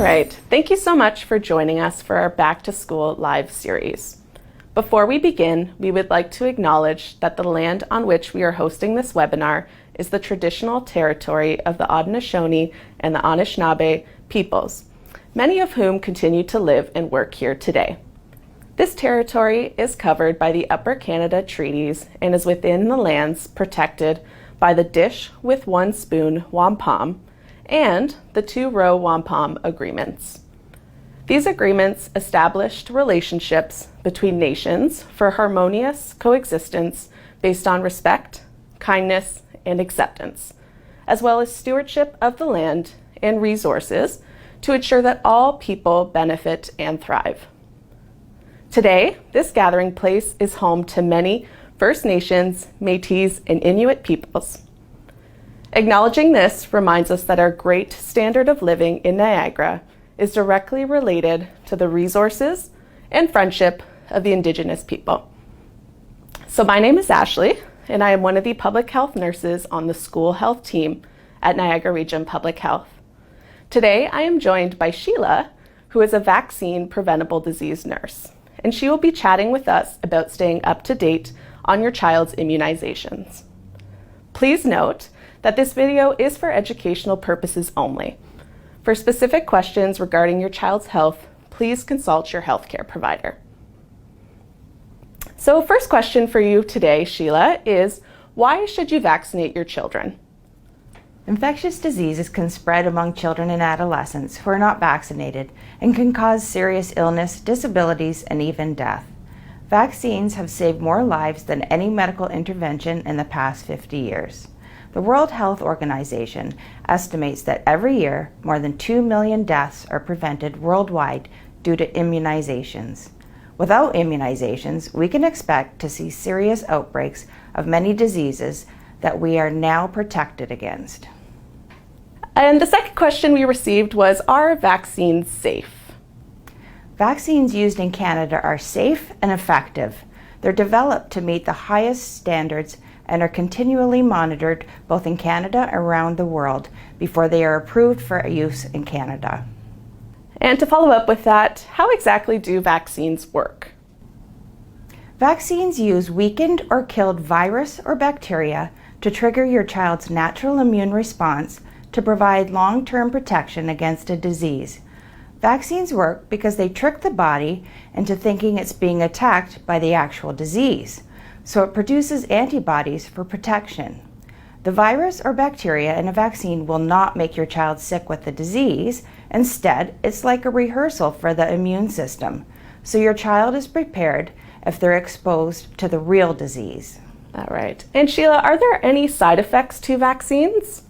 right, thank you so much for joining us for our Back to School live series. Before we begin, we would like to acknowledge that the land on which we are hosting this webinar is the traditional territory of the Haudenosaunee and the Anishinaabe peoples, many of whom continue to live and work here today. This territory is covered by the Upper Canada Treaties and is within the lands protected by the Dish with One Spoon Wampum and the Two-Row Wampum Agreements. These agreements established relationships between nations for harmonious coexistence based on respect, kindness, and acceptance, as well as stewardship of the land and resources to ensure that all people benefit and thrive. Today, this gathering place is home to many First Nations, Métis, and Inuit peoples. Acknowledging this reminds us that our great standard of living in Niagara is directly related to the resources and friendship of the Indigenous people. So my name is Ashley, and I am one of the public health nurses on the school health team at Niagara Region Public Health. Today, I am joined by Sheila, who is a vaccine preventable disease nurse, and she will be chatting with us about staying up to date on your child's immunizations. Please note that this video is for educational purposes only. For specific questions regarding your child's health, please consult your healthcare provider. So first question for you today, Sheila, is why should you vaccinate your children? Infectious diseases can spread among children and adolescents who are not vaccinated and can cause serious illness, disabilities, and even death. Vaccines have saved more lives than any medical intervention in the past 50 years. The World Health Organization estimates that every year, more than 2 million deaths are prevented worldwide due to immunizations. Without immunizations, we can expect to see serious outbreaks of many diseases that we are now protected against. And the second question we received was, are vaccines safe? Vaccines used in Canada are safe and effective. They're developed to meet the highest standards and are continually monitored both in Canada and around the world before they are approved for use in Canada. And to follow up with that, how exactly do vaccines work? Vaccines use weakened or killed virus or bacteria to trigger your child's natural immune response to provide long-term protection against a disease. Vaccines work because they trick the body into thinking it's being attacked by the actual disease, so it produces antibodies for protection. The virus or bacteria in a vaccine will not make your child sick with the disease. Instead, it's like a rehearsal for the immune system, so your child is prepared if they're exposed to the real disease. All right. And Sheila, are there any side effects to vaccines?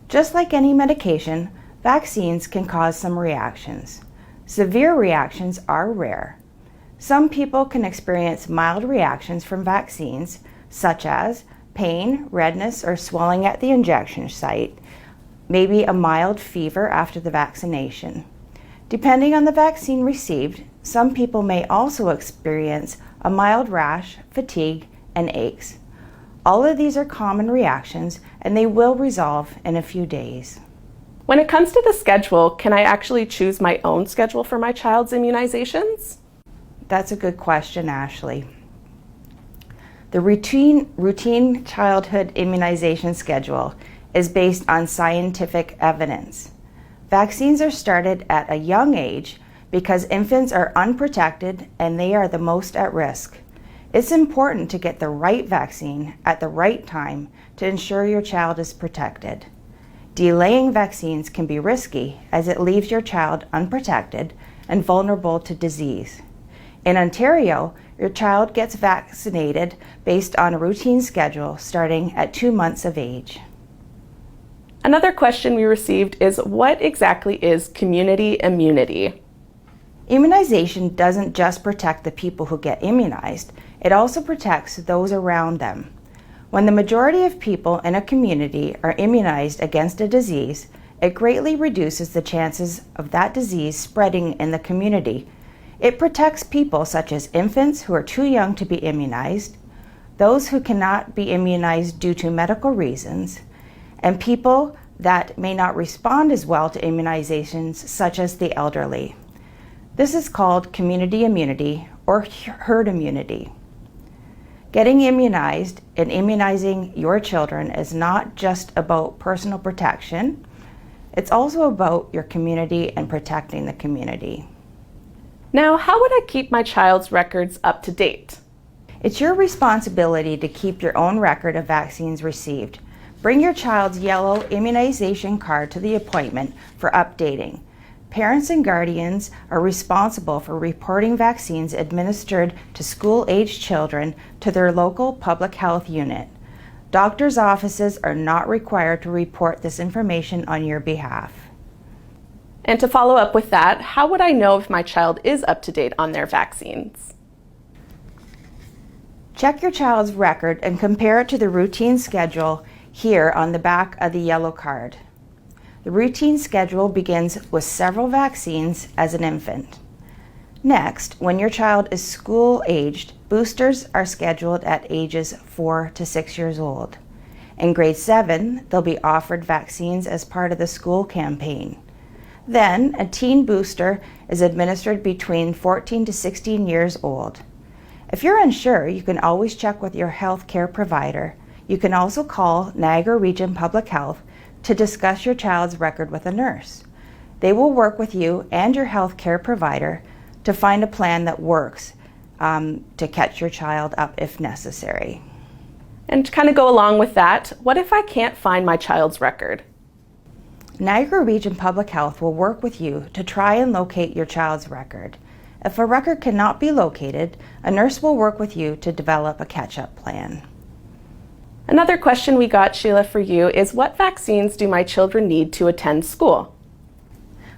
Just like any medication, vaccines can cause some reactions. Severe reactions are rare. Some people can experience mild reactions from vaccines, such as pain, redness, or swelling at the injection site, maybe a mild fever after the vaccination. Depending on the vaccine received, some people may also experience a mild rash, fatigue, and aches. All of these are common reactions, and they will resolve in a few days. When it comes to the schedule, can I actually choose my own schedule for my child's immunizations? That's a good question, Ashley. The routine childhood immunization schedule is based on scientific evidence. Vaccines are started at a young age because infants are unprotected and they are the most at risk. It's important to get the right vaccine at the right time to ensure your child is protected. Delaying vaccines can be risky as it leaves your child unprotected and vulnerable to disease. In Ontario, your child gets vaccinated based on a routine schedule starting at 2 months of age. Another question we received is, what exactly is community immunity? Immunization doesn't just protect the people who get immunized, it also protects those around them. When the majority of people in a community are immunized against a disease, it greatly reduces the chances of that disease spreading in the community. It protects people such as infants who are too young to be immunized, those who cannot be immunized due to medical reasons, and people that may not respond as well to immunizations, such as the elderly. This is called community immunity or herd immunity. Getting immunized and immunizing your children is not just about personal protection, it's also about your community and protecting the community. Now, how would I keep my child's records up to date? It's your responsibility to keep your own record of vaccines received. Bring your child's yellow immunization card to the appointment for updating. Parents and guardians are responsible for reporting vaccines administered to school-aged children to their local public health unit. Doctors' offices are not required to report this information on your behalf. And to follow up with that, how would I know if my child is up to date on their vaccines? Check your child's record and compare it to the routine schedule here on the back of the yellow card. The routine schedule begins with several vaccines as an infant. Next, when your child is school-aged, boosters are scheduled at ages 4 to 6 years old. In grade 7, they'll be offered vaccines as part of the school campaign. Then, a teen booster is administered between 14 to 16 years old. If you're unsure, you can always check with your health care provider. You can also call Niagara Region Public Health to discuss your child's record with a nurse. They will work with you and your health care provider to find a plan that works to catch your child up if necessary. And to kind of go along with that, what if I can't find my child's record? Niagara Region Public Health will work with you to try and locate your child's record. If a record cannot be located, a nurse will work with you to develop a catch-up plan. Another question we got, Sheila, for you is what vaccines do my children need to attend school?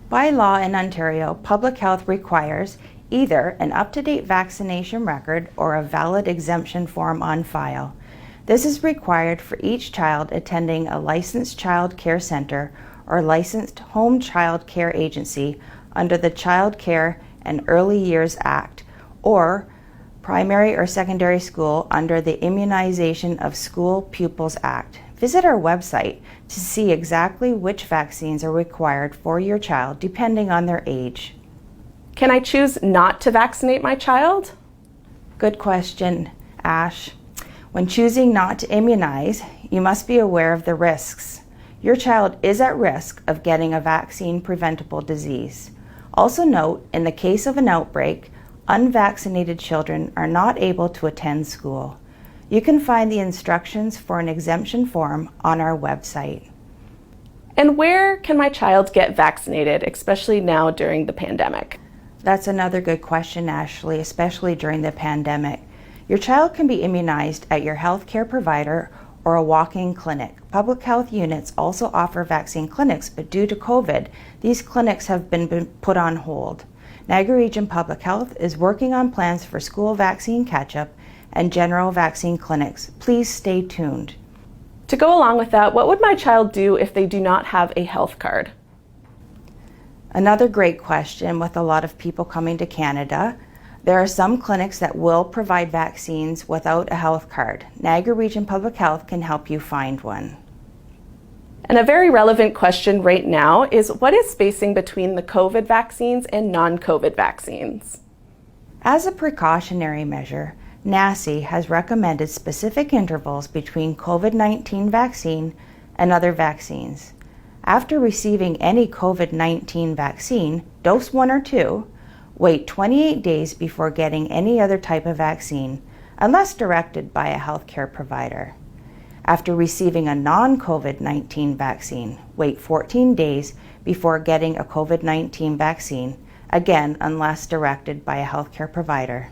By law in Ontario, public health requires either an up-to-date vaccination record or a valid exemption form on file. This is required for each child attending a licensed child care center or licensed home child care agency under the Child Care and Early Years Act, or primary or secondary school under the Immunization of School Pupils Act. Visit our website to see exactly which vaccines are required for your child depending on their age. Can I choose not to vaccinate my child? Good question, Ash. When choosing not to immunize, you must be aware of the risks. Your child is at risk of getting a vaccine-preventable disease. Also note, in the case of an outbreak, unvaccinated children are not able to attend school. You can find the instructions for an exemption form on our website. And where can my child get vaccinated, especially now during the pandemic? That's another good question, Ashley, especially during the pandemic. Your child can be immunized at your healthcare provider or a walk-in clinic. Public health units also offer vaccine clinics, but due to COVID, these clinics have been put on hold. Niagara Region Public Health is working on plans for school vaccine catch-up and general vaccine clinics. Please stay tuned. To go along with that, what would my child do if they do not have a health card? Another great question with a lot of people coming to Canada. There are some clinics that will provide vaccines without a health card. Niagara Region Public Health can help you find one. And a very relevant question right now is what is spacing between the COVID vaccines and non-COVID vaccines? As a precautionary measure, NACI has recommended specific intervals between COVID-19 vaccine and other vaccines. After receiving any COVID-19 vaccine, dose 1 or 2, wait 28 days before getting any other type of vaccine, unless directed by a healthcare provider. After receiving a non-COVID-19 vaccine, wait 14 days before getting a COVID-19 vaccine, again, unless directed by a healthcare provider.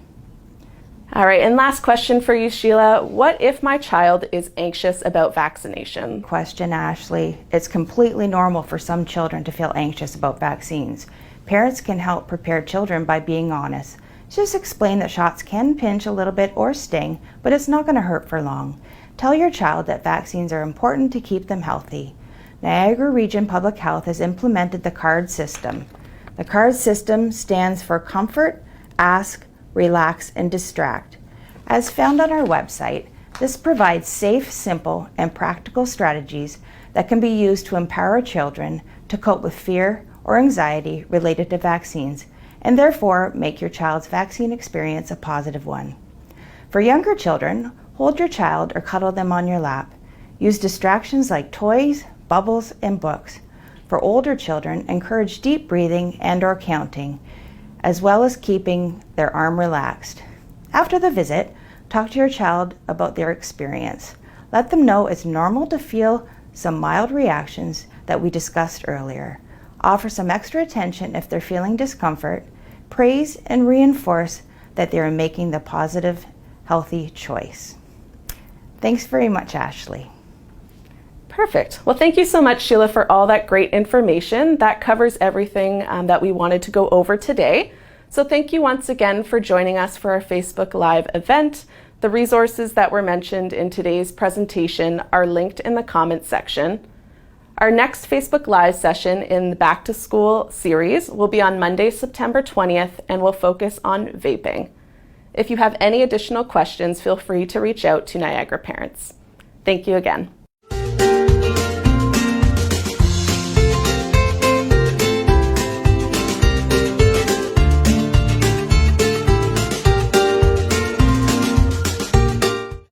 All right, and last question for you, Sheila. What if my child is anxious about vaccination? Question, Ashley. It's completely normal for some children to feel anxious about vaccines. Parents can help prepare children by being honest. Just explain that shots can pinch a little bit or sting, but it's not going to hurt for long. Tell your child that vaccines are important to keep them healthy. Niagara Region Public Health has implemented the CARD system. The CARD system stands for Comfort, Ask, Relax, and Distract. As found on our website, this provides safe, simple, and practical strategies that can be used to empower children to cope with fear or anxiety related to vaccines, and therefore make your child's vaccine experience a positive one. For younger children, hold your child or cuddle them on your lap. Use distractions like toys, bubbles, and books. For older children, encourage deep breathing and/or counting, as well as keeping their arm relaxed. After the visit, talk to your child about their experience. Let them know it's normal to feel some mild reactions that we discussed earlier. Offer some extra attention if they're feeling discomfort. Praise and reinforce that they are making the positive, healthy choice. Thanks very much, Ashley. Perfect. Well, thank you so much, Sheila, for all that great information. That covers everything that we wanted to go over today. So thank you once again for joining us for our Facebook Live event. The resources that were mentioned in today's presentation are linked in the comments section. Our next Facebook Live session in the Back to School series will be on Monday, September 20th, and will focus on vaping. If you have any additional questions, feel free to reach out to Niagara parents. Thank you again.